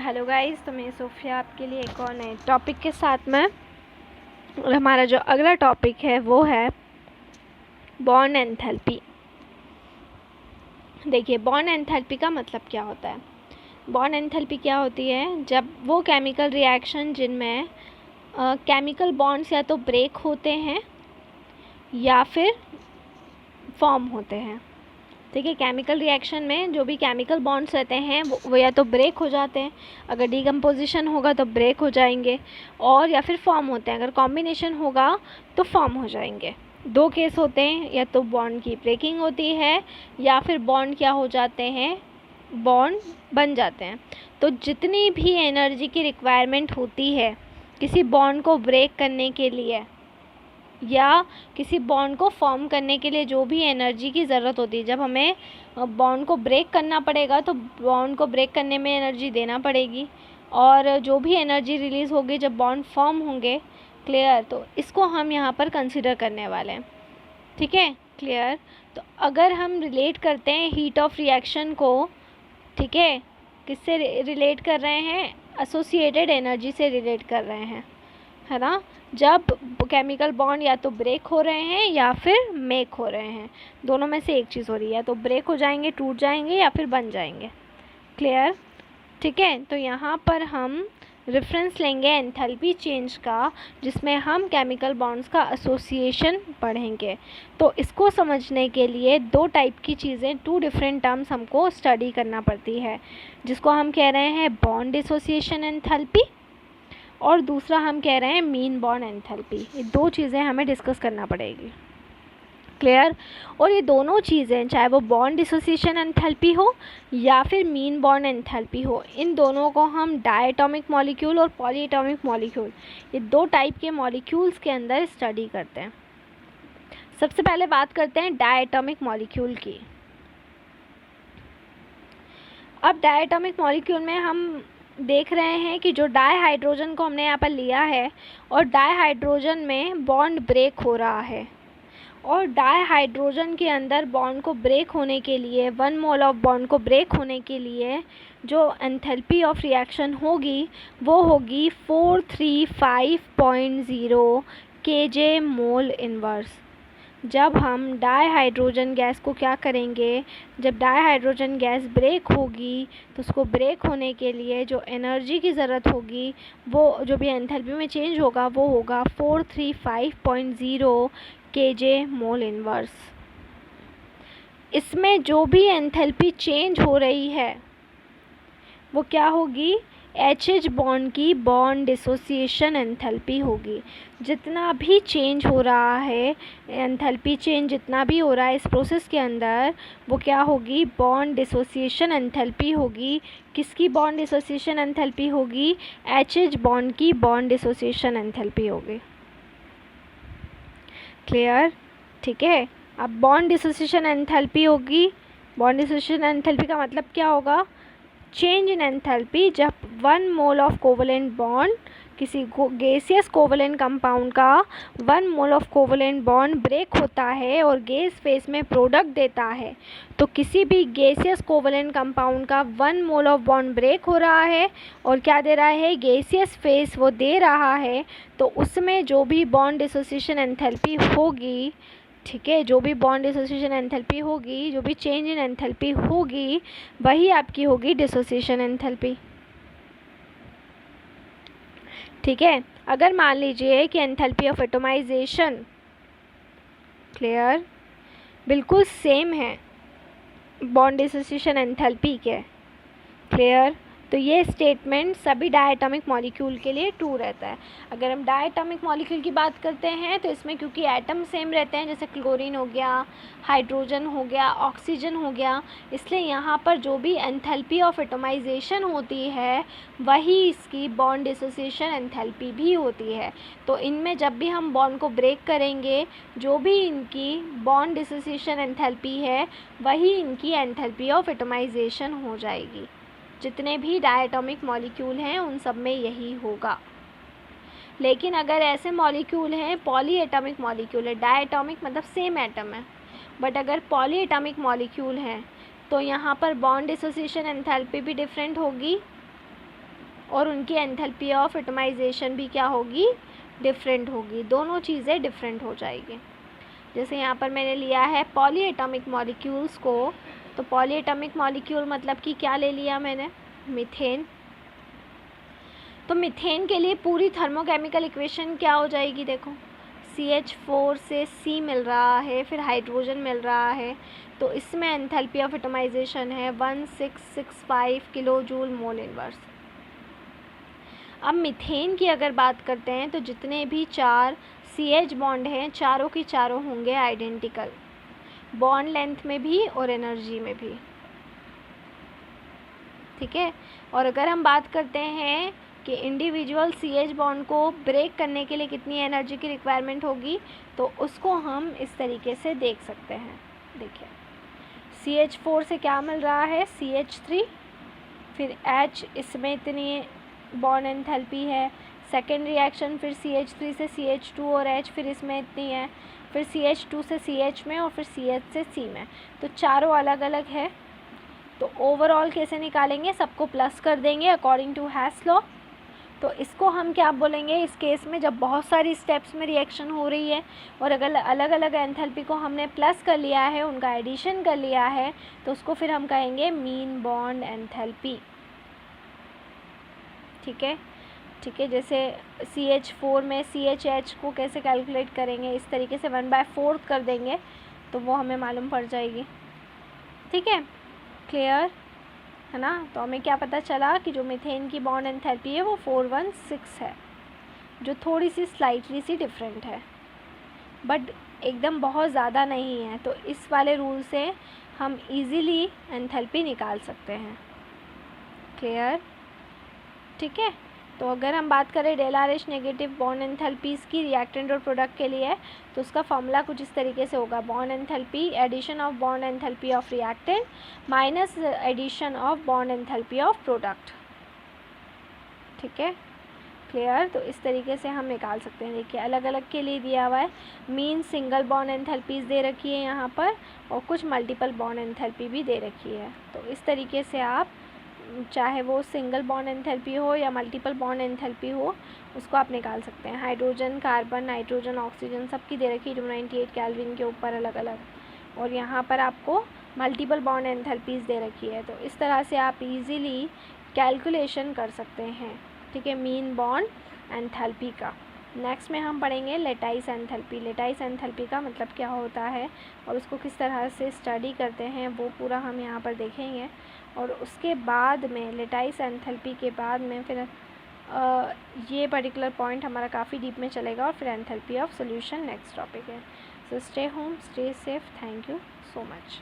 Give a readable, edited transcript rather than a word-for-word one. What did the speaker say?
Hello guys, तो मैं Sophia आपके लिए एक और नए टॉपिक के साथ में। और हमारा जो अगला टॉपिक है वो है बॉन्ड एंथैल्पी। देखिए, बॉन्ड एंथैल्पी का मतलब क्या होता है। बॉन्ड एंथैल्पी क्या होती है? जब वो केमिकल रिएक्शन जिनमें केमिकल बॉन्ड्स या तो ब्रेक होते हैं या फिर फॉर्म होते हैं। ठीक है, केमिकल रिएक्शन में जो भी केमिकल बॉन्ड्स रहते हैं वो या तो ब्रेक हो जाते हैं, अगर डीकम्पोजिशन होगा तो ब्रेक हो जाएंगे, और या फिर फॉर्म होते हैं, अगर कॉम्बिनेशन होगा तो फॉर्म हो जाएंगे। दो केस होते हैं, या तो बॉन्ड की ब्रेकिंग होती है या फिर बॉन्ड क्या हो जाते हैं, बॉन्ड बन जाते हैं। तो जितनी भी एनर्जी की रिक्वायरमेंट होती है किसी बॉन्ड को ब्रेक करने के लिए या किसी बॉन्ड को फॉर्म करने के लिए, जो भी एनर्जी की ज़रूरत होती है, जब हमें बॉन्ड को ब्रेक करना पड़ेगा तो बॉन्ड को ब्रेक करने में एनर्जी देना पड़ेगी, और जो भी एनर्जी रिलीज़ होगी जब बॉन्ड फॉर्म होंगे। क्लियर? तो इसको हम यहाँ पर कंसिडर करने वाले हैं। ठीक है, क्लियर? तो अगर हम रिलेट करते हैं हीट ऑफ रिएक्शन को, ठीक है, किससे रिलेट कर रहे हैं? एसोसिएटेड एनर्जी से रिलेट कर रहे हैं, है ना। जब केमिकल बॉन्ड या तो ब्रेक हो रहे हैं या फिर मेक हो रहे हैं, दोनों में से एक चीज़ हो रही है, या तो ब्रेक हो जाएंगे, टूट जाएंगे, या फिर बन जाएंगे। क्लियर? ठीक है, तो यहाँ पर हम रेफरेंस लेंगे एंथैल्पी चेंज का, जिसमें हम केमिकल बॉन्ड्स का एसोसिएशन पढ़ेंगे। तो इसको समझने के लिए दो टाइप की चीज़ें, टू डिफरेंट टर्म्स हमको स्टडी करना पड़ती है, जिसको हम कह रहे हैं बॉन्ड डिसोसिएशन एंथैल्पी, और दूसरा हम कह रहे हैं मीन बॉन्ड एंथैल्पी। ये दो चीज़ें हमें डिस्कस करना पड़ेगी। क्लियर? और ये दोनों चीज़ें, चाहे वो बॉन्ड डिसोसिएशन एंथैल्पी हो या फिर मीन बॉन्ड एंथैल्पी हो, इन दोनों को हम डायटोमिक मॉलिक्यूल और पॉलीएटॉमिक मॉलिक्यूल, ये दो टाइप के मॉलिक्यूल्स के अंदर स्टडी करते हैं। सबसे पहले बात करते हैं डायटोमिक मॉलिक्यूल की। अब डायटोमिक मॉलिक्यूल में हम देख रहे हैं कि जो डायहाइड्रोजन को हमने यहाँ पर लिया है, और डायहाइड्रोजन में बॉन्ड ब्रेक हो रहा है, और डायहाइड्रोजन के अंदर बॉन्ड को ब्रेक होने के लिए, 1 मोल ऑफ बॉन्ड को ब्रेक होने के लिए जो एंथैल्पी ऑफ रिएक्शन होगी वो होगी 435.0 kJ मोल इनवर्स। जब हम डायहाइड्रोजन गैस को क्या करेंगे, जब डायहाइड्रोजन गैस ब्रेक होगी तो उसको ब्रेक होने के लिए जो एनर्जी की ज़रूरत होगी, वो जो भी एंथैल्पी में चेंज होगा वो होगा 435.0 kJ मोल इनवर्स। इसमें जो भी एंथैल्पी चेंज हो रही है वो क्या होगी? एच बॉन्ड की बॉन्ड डिसोसिएशन एंथैल्पी होगी। जितना भी चेंज हो रहा है, एंथैल्पी चेंज जितना भी हो रहा है इस प्रोसेस के अंदर, वो क्या होगी? बॉन्ड डिसोसिएशन एंथैल्पी होगी। किसकी बॉन्ड डिसोसिएशन एंथैल्पी होगी? एच बॉन्ड की बॉन्ड डिसोसिएशन एंथैल्पी होगी। क्लियर? ठीक है, अब बॉन्ड डिसोसिएशन एंथैल्पी होगी। बॉन्ड डिसोसिएशन एंथैल्पी का मतलब क्या होगा? चेंज इन एंथैल्पी जब 1 मोल ऑफ कोवलेंट बॉन्ड, किसी गैसियस कोवलेंट कंपाउंड का 1 mole of covalent bond break होता है और गैस फेस में प्रोडक्ट देता है। तो किसी भी गैसियस कोवलेंट कंपाउंड का 1 मोल ऑफ बॉन्ड ब्रेक हो रहा है और क्या दे रहा है? गैसियस फेस वो दे रहा है। तो उसमें जो भी बॉन्ड डिसोसिएशन एंथैल्पी होगी, ठीक है, जो भी बॉन्ड डिसोसिएशन एंथैल्पी होगी, जो भी चेंज इन एंथैल्पी होगी, वही आपकी होगी डिसोसिएशन एंथैल्पी। ठीक है, अगर मान लीजिए कि एंथैल्पी ऑफ एटोमाइजेशन, क्लियर, बिल्कुल सेम है बॉन्ड डिसोसिएशन एंथैल्पी के, क्लियर, तो ये स्टेटमेंट सभी डायटोमिक मॉलिक्यूल के लिए ट्रू रहता है। अगर हम डायटोमिक मॉलिक्यूल की बात करते हैं तो इसमें क्योंकि एटम सेम रहते हैं, जैसे क्लोरीन हो गया, हाइड्रोजन हो गया, ऑक्सीजन हो गया, इसलिए यहाँ पर जो भी एंथैल्पी ऑफ एटोमाइजेशन होती है वही इसकी बॉन्ड डिसोसिएशन एंथैल्पी भी होती है। तो इनमें जब भी हम बॉन्ड को ब्रेक करेंगे, जो भी इनकी बॉन्ड डिसोसिएशन एंथैल्पी है वही इनकी एंथैल्पी ऑफ एटोमाइजेशन हो जाएगी। जितने भी डायटोमिक मॉलिक्यूल हैं उन सब में यही होगा। लेकिन अगर ऐसे मॉलिक्यूल हैं, पॉलीएटॉमिक मॉलिक्यूल है, डायटोमिक मतलब सेम एटम है, बट अगर पॉलीएटॉमिक मॉलिक्यूल हैं तो यहाँ पर बॉन्ड डिसोसिएशन एंथैल्पी भी डिफरेंट होगी, और उनकी एंथैल्पी ऑफ एटमाइजेशन भी क्या होगी, डिफरेंट होगी, दोनों चीज़ें डिफरेंट हो जाएगी। जैसे यहाँ पर मैंने लिया है पॉलीएटॉमिक मॉलिक्यूल्स को, तो पॉलीएटॉमिक मॉलिक्यूल मतलब कि क्या ले लिया मैंने, मीथेन। तो मीथेन के लिए पूरी थर्मोकेमिकल इक्वेशन क्या हो जाएगी, देखो CH4 से C मिल रहा है, फिर हाइड्रोजन मिल रहा है, तो इसमें एंथैल्पी ऑफ एटमाइजेशन है 1665 किलो जूल मोल इनवर्स। अब मीथेन की अगर बात करते हैं तो जितने भी 4 CH बॉन्ड हैं चारों की चारों होंगे आइडेंटिकल, बॉन्ड लेंथ में भी और एनर्जी में भी, ठीक है। और अगर हम बात करते हैं कि इंडिविजुअल CH बॉन्ड को ब्रेक करने के लिए कितनी एनर्जी की रिक्वायरमेंट होगी, तो उसको हम इस तरीके से देख सकते हैं। देखिए CH4 से क्या मिल रहा है, CH3, फिर H, इसमें इतनी बॉन्ड एंथैल्पी है, सेकेंड रिएक्शन फिर CH3 से CH2 और H, फिर इसमें इतनी है, फिर CH2 से CH में और फिर CH से C में, तो चारों अलग अलग है। तो ओवरऑल कैसे निकालेंगे, सबको प्लस कर देंगे अकॉर्डिंग टू हेस लॉ। तो इसको हम क्या बोलेंगे इस केस में, जब बहुत सारी स्टेप्स में रिएक्शन हो रही है और अगर अलग अलग एंथैल्पी को हमने प्लस कर लिया है, उनका एडिशन कर लिया है, तो उसको फिर हम कहेंगे मीन बॉन्ड एंथैल्पी, ठीक है। ठीक है, जैसे CH4 में CHH को कैसे कैलकुलेट करेंगे, इस तरीके से 1/4 कर देंगे तो वो हमें मालूम पड़ जाएगी, ठीक है, क्लियर है ना। तो हमें क्या पता चला कि जो मीथेन की बॉन्ड एंथैल्पी है वो 416 है, जो थोड़ी सी स्लाइटली सी डिफरेंट है, बट एकदम बहुत ज़्यादा नहीं है। तो इस वाले रूल से हम इजीली एंथैल्पी निकाल सकते हैं, क्लियर, ठीक है। तो अगर हम बात करें ΔRH नेगेटिव बॉन्ड एंथैल्पीज़ की रिएक्टेंट और प्रोडक्ट के लिए, तो उसका फॉर्मूला कुछ इस तरीके से होगा, bond enthalpy addition of bond enthalpy of reactant minus addition of bond enthalpy of product, ठीक है, क्लियर। तो इस तरीके से हम निकाल सकते हैं। देखिए अलग अलग के लिए दिया हुआ है, मीन सिंगल बॉन्ड एंथैल्पीज़ दे रखी है यहाँ पर, और कुछ मल्टीपल बॉन्ड एंथैल्पी भी दे रखी है। तो इस तरीके से आप चाहे वो सिंगल बॉन्ड एंथैल्पी हो या मल्टीपल बॉन्ड एंथैल्पी हो, उसको आप निकाल सकते हैं। हाइड्रोजन, कार्बन, नाइट्रोजन, ऑक्सीजन सबकी दे रखी है 298 केल्विन के ऊपर अलग अलग, और यहाँ पर आपको मल्टीपल बॉन्ड एंथैल्पीज़ दे रखी है। तो इस तरह से आप इजीली कैलकुलेशन कर सकते हैं, ठीक है, मीन बॉन्ड एंथैल्पी का। नेक्स्ट में हम पढ़ेंगे लेटाइस एंथैल्पी। लेटाइस एंथैल्पी का मतलब क्या होता है और उसको किस तरह से स्टडी करते हैं, वो पूरा हम यहाँ पर देखेंगे। और उसके बाद में लेटाइस एंथैल्पी के बाद में फिर ये पर्टिकुलर पॉइंट हमारा काफ़ी डीप में चलेगा, और फिर enthalpy of solution next topic है। So stay home, stay safe, thank you so much.